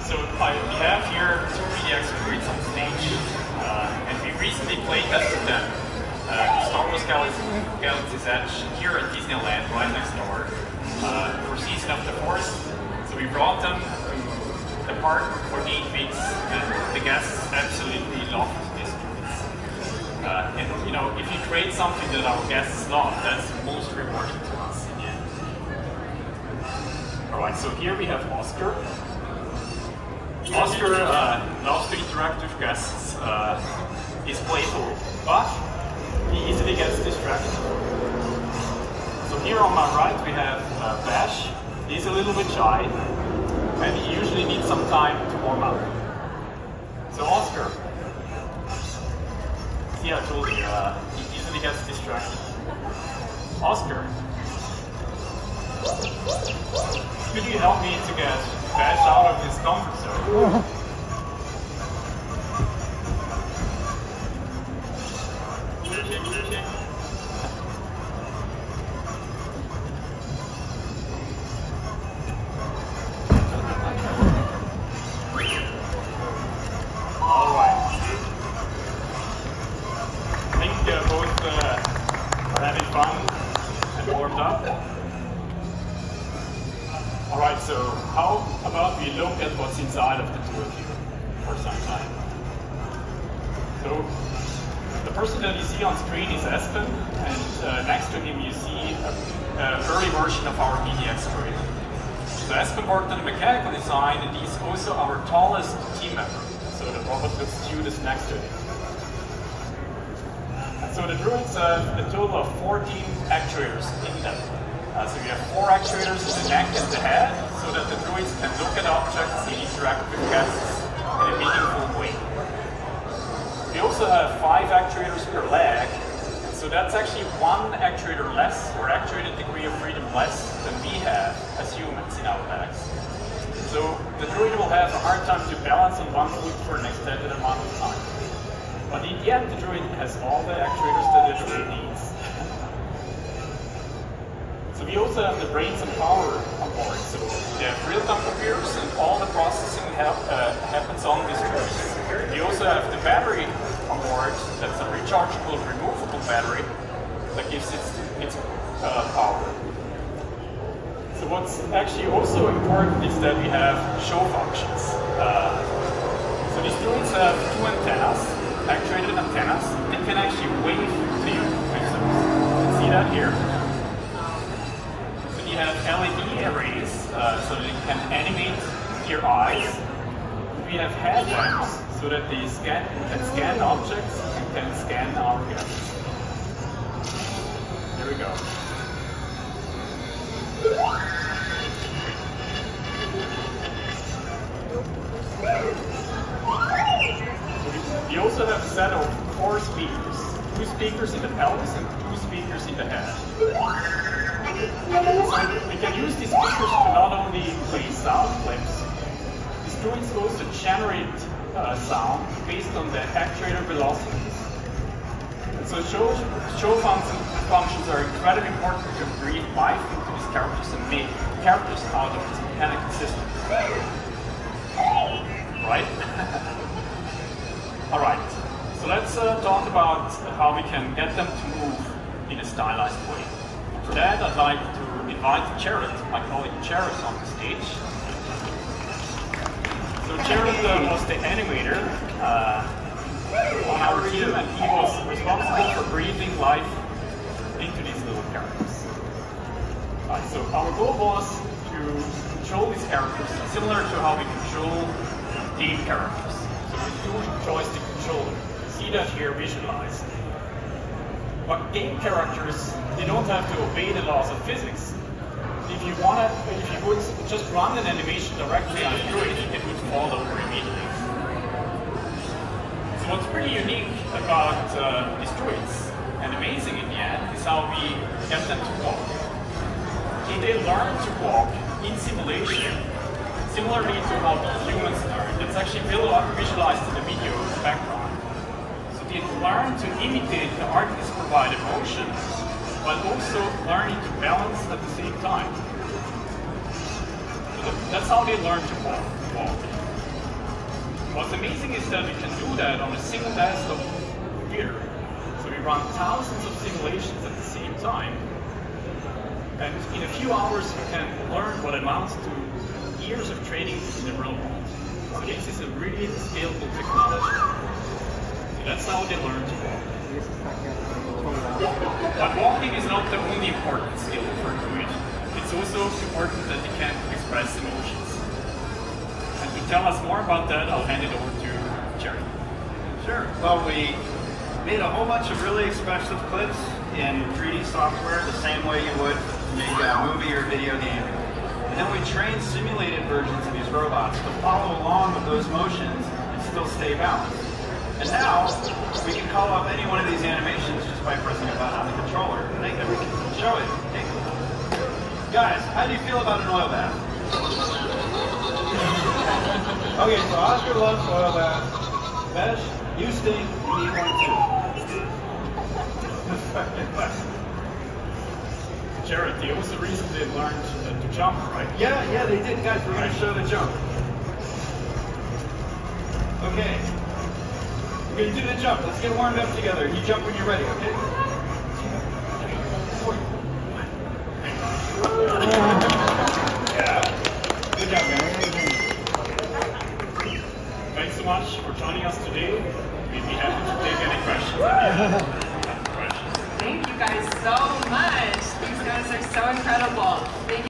So we have here two BDX droids on stage, and we recently play tested them Star Wars Galaxy's Edge here at Disneyland, right next door, for Season of the Force. So we brought them to the park for 8 weeks, and the guests absolutely loved these droids. And you know, if you create something that our guests love, that's most rewarding to us in the end. Alright, so here we have Oscar. Oscar loves to interact with guests, he's playful, but he easily gets distracted. So here on my right we have Bash. He's a little bit shy, and he usually needs some time to warm up. So Oscar, see, I told you, he easily gets distracted. Oscar, could you help me to get Bash out of his comfort zone? Alright. I think both are having fun and warmed up. Alright, so how about we look at what's inside of the two of you for some time? So, the person that you see on screen is Espen, and next to him you see an early version of our BDX droid. So Espen worked on the mechanical design, and he's also our tallest team member. So the robot with Stu is next to him. And so the droids have a total of 14 actuators in them. So we have 4 actuators in the neck and the head, so that the droids can look at objects and interact with guests in a meaningful way. We also have 5 actuators per leg, so that's actually 1 actuator less, or actuated degree of freedom less, than we have as humans in our legs. So the droid will have a hard time to balance on one foot for an extended amount of time. But in the end, the droid has all the actuators that the droid needs. So we also have the brains and power on board. So we have real-time computers, and all the processing happens on this droid. We also have the battery on board. That's a rechargeable, removable battery that gives its power. So what's actually also important is that we have show functions. So these droids have 2 antennas, actuated antennas. They can actually wave to you with them. You can see that here. So you have LED arrays, so that it can animate your eyes. We have headlamps, so that they can scan objects and can scan our guests. There we go. We also have a set of 4 speakers. 2 speakers in the pelvis and 2 speakers in the head. So we can use these speakers to not only play sound clips, these droids also generate sound based on the actuator velocities. And so show functions are incredibly important to breathe life into these characters and make characters out of this mechanical system. Right? Alright, so let's talk about how we can get them to move in a stylized way. For that, I'd like to invite Jared, my colleague Jared, on the stage. So Jared was the animator on our team, and he was responsible for breathing life into these little characters. Right, so our goal was to control these characters similar to how we control game characters. So we do joystick controller. See that here visualized. But game characters, they don't have to obey the laws of physics. If you would just run an animation directly on a droid, it would fall over immediately. So what's pretty unique about these droids, and amazing in the end, is how we get them to walk. They learn to walk in simulation, similarly to how humans learn. That's actually visualized in the video in the background. So they learn to imitate the artist-provided motion, but also learning to balance at the same time. So that's how they learn to walk. What's amazing is that we can do that on a single desktop computer. So we run thousands of simulations at the same time. And in a few hours, we can learn what amounts to years of training in the real world. So this is a really scalable technology. So that's how they learn to walk. But walking is not the only important skill for a druid. It's also important that they can express emotions. And to tell us more about that, I'll hand it over to Jerry. Sure. Well, we made a whole bunch of really expensive clips in 3D software the same way you would make a movie or video game. And then we trained simulated versions of these robots to follow along with those motions and still stay balanced. And now, we can call up any one of these animations just by pressing a button on the controller. And we can show it. Hey. Guys, how do you feel about an oil bath? Okay, so Oscar loves oil baths. Besh, you stink, you need one too. Jared, they also recently learned to jump, right? Yeah, they did. Guys, we're going to show the jump. Okay. We're going to do the jump. Let's get warmed up together. You jump when you're ready, okay? Yeah. Good job, guys. Thanks so much for joining us today. We'd be happy to take any questions. Thank you guys so much. These guys are so incredible. Thank you.